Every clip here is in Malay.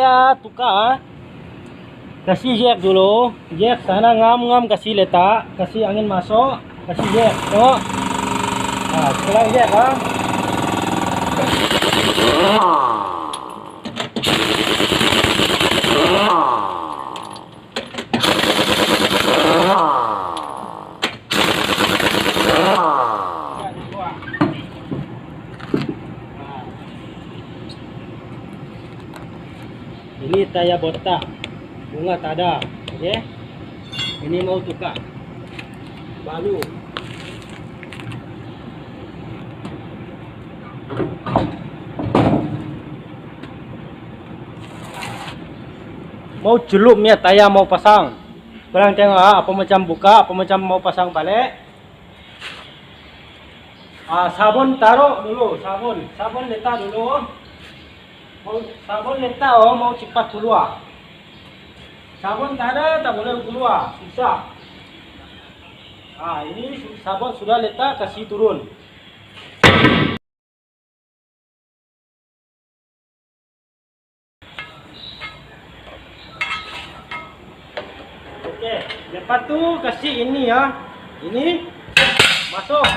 saya tukar. Kasih jack dulu, jack sana ngam kasih letak, kasih angin masuk, kasih jack, tengok. Nah, sekarang jack ha. Ini tayar botak, bunga tak ada, okey. Ini mau tukar balu. Mau celupnya tayar mau pasang. Korang tengok apa macam buka, apa macam mau pasang balik. Sabun taruh dulu, sabun letak dulu. Mau sabun letak mau cepat keluar. Sabun tak ada tak boleh keluar, susah. Ini sabun sudah letak, kasih turun. Okey, lepas tu kasih ini ya. Ini masuk.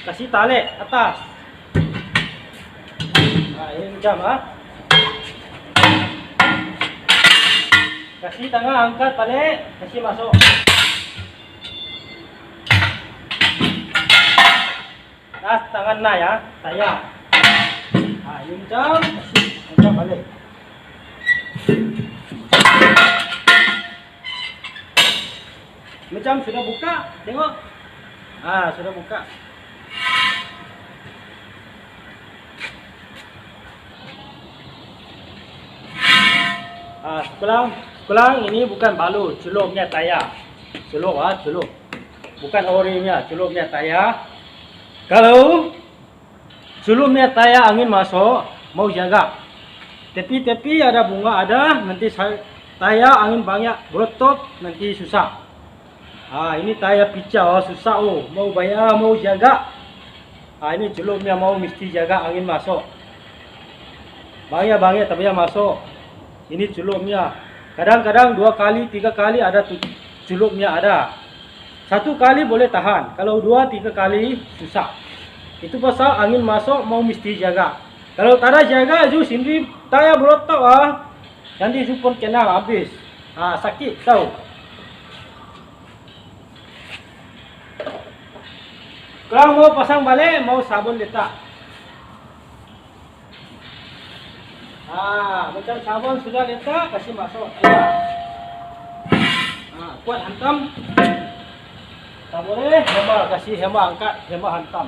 Kasih tarik atas. Ini macam Kasih tangan angkat balik, kasih masuk. Tangan naik ya, saya. Ini macam, kasih angkat balik. Macam sudah buka, tengok. Sudah buka. Sebelah ini bukan balu, celupnya tayar. Celup celup. Bukan orinya, celupnya tayar. Kalau celupnya tayar angin masuk, mau jaga. Tepi-tepi ada bunga ada, nanti tayar angin banyak berotot, nanti susah. Ini tayar picau, susah mau bayar, mau jaga. Ini celupnya mau mesti jaga angin masuk. Banyak tak payah masuk. Ini celupnya. Kadang-kadang 2 kali, 3 kali ada celupnya ada. 1 kali boleh tahan. Kalau 2, 3 kali susah. Itu pasal angin masuk mau mesti jaga. Kalau tak ada jaga, sendiri tayar berotot nanti pun kena habis. Sakit tahu. Kalau mau pasang balik, mau sabun letak. Macam sabun sudah letak, kasih masuk. Kuat hantam. Tak boleh, hema kasih hema angkat, hema hantam.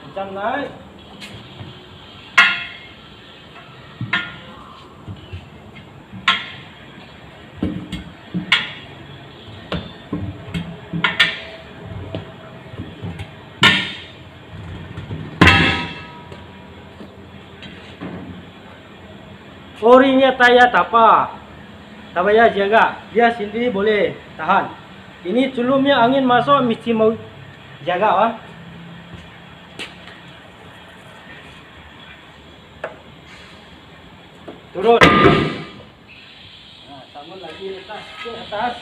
Macam naik. Orinya tayar tak apa, tak payah jaga, dia sendiri boleh tahan. Ini celupnya angin masuk mesti mau jaga turun. Sabun lagi letak ke atas.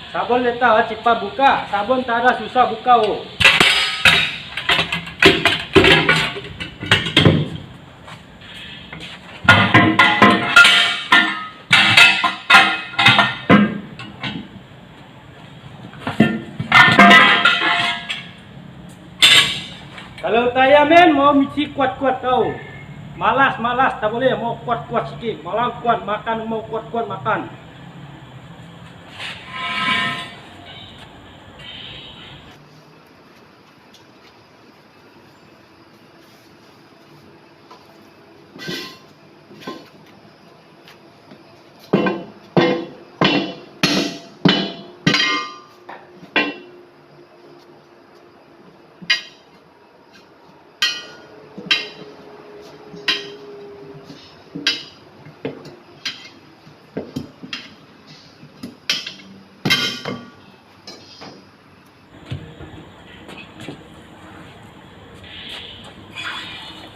Sabun letak cepat buka, sabun tak ada susah buka Kalau tayar mau mesti kuat-kuat tau. Malas tak boleh, mau kuat-kuat sikit. Malah kuat makan, mau kuat-kuat makan.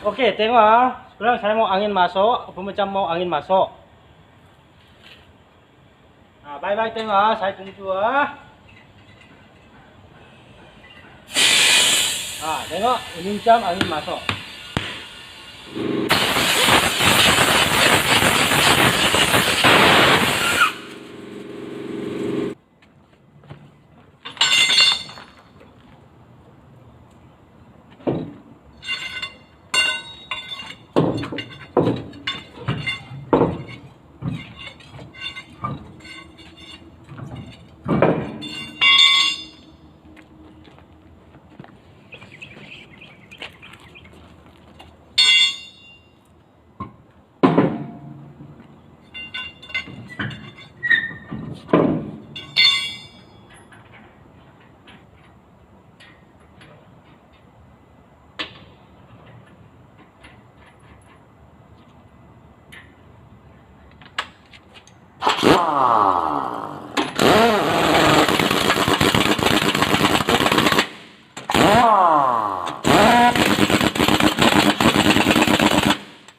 Okey, tengok ah. Sekarang saya mau angin masuk, pemecah mau angin masuk. Nah, baik-baik tengok ah, saya tunggu ah. Ah, tengok ini macam angin masuk.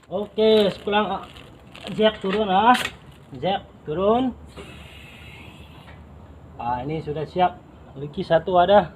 Oke, sekarang jack turun ah. Jack turun. Ah, ini sudah siap. Lagi satu ada.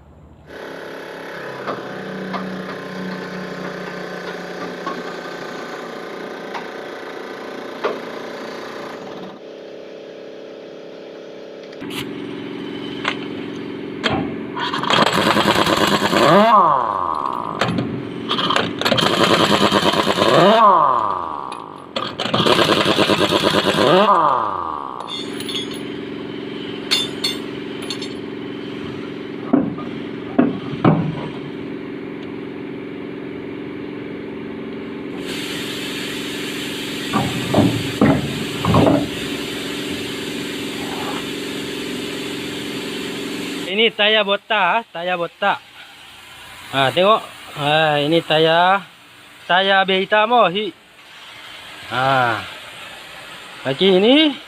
Ini tayar botak, tayar botak. Ah, tengok. Ah, ini tayar biar hitam oh. Ah. Lagi ini.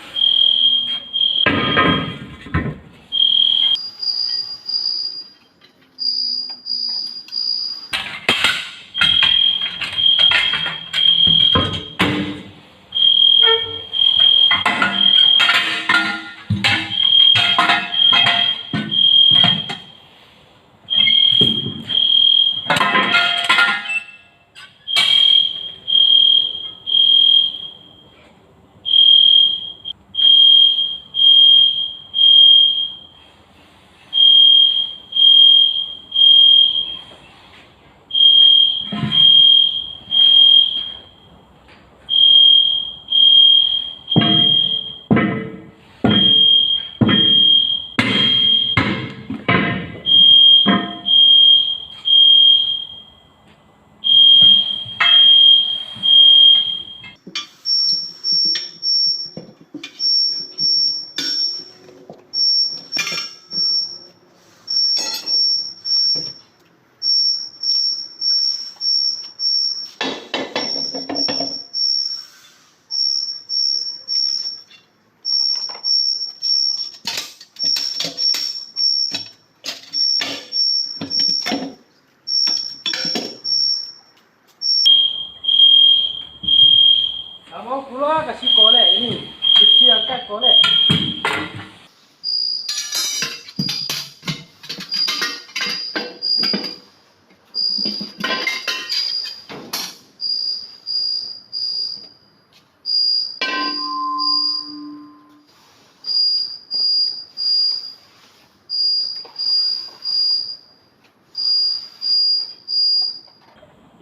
Kamu keluar kasih kolek ini. Kecil angkat kolek.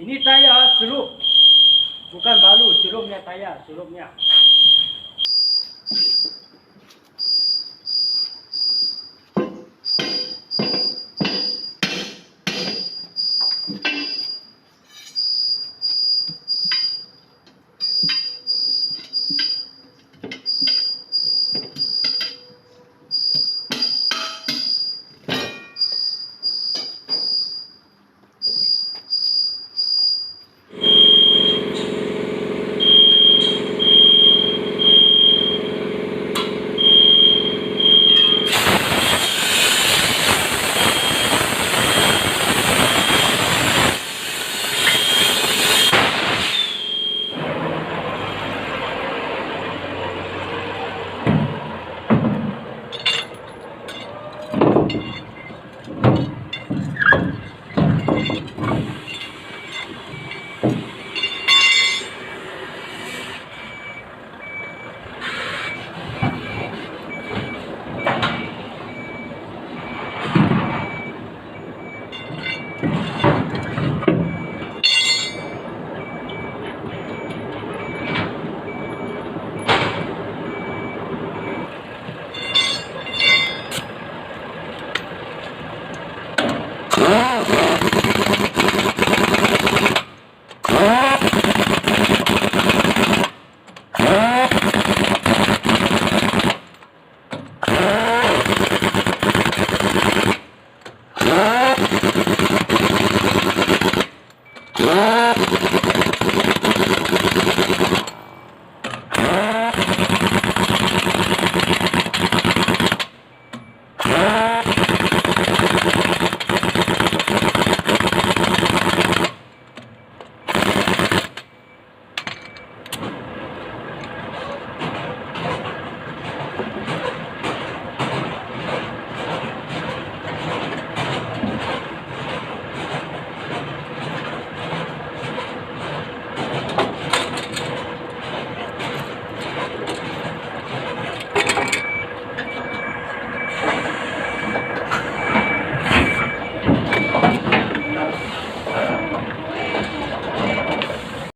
Ini tayar celup. Bukan balu, celupnya tayar, celupnya.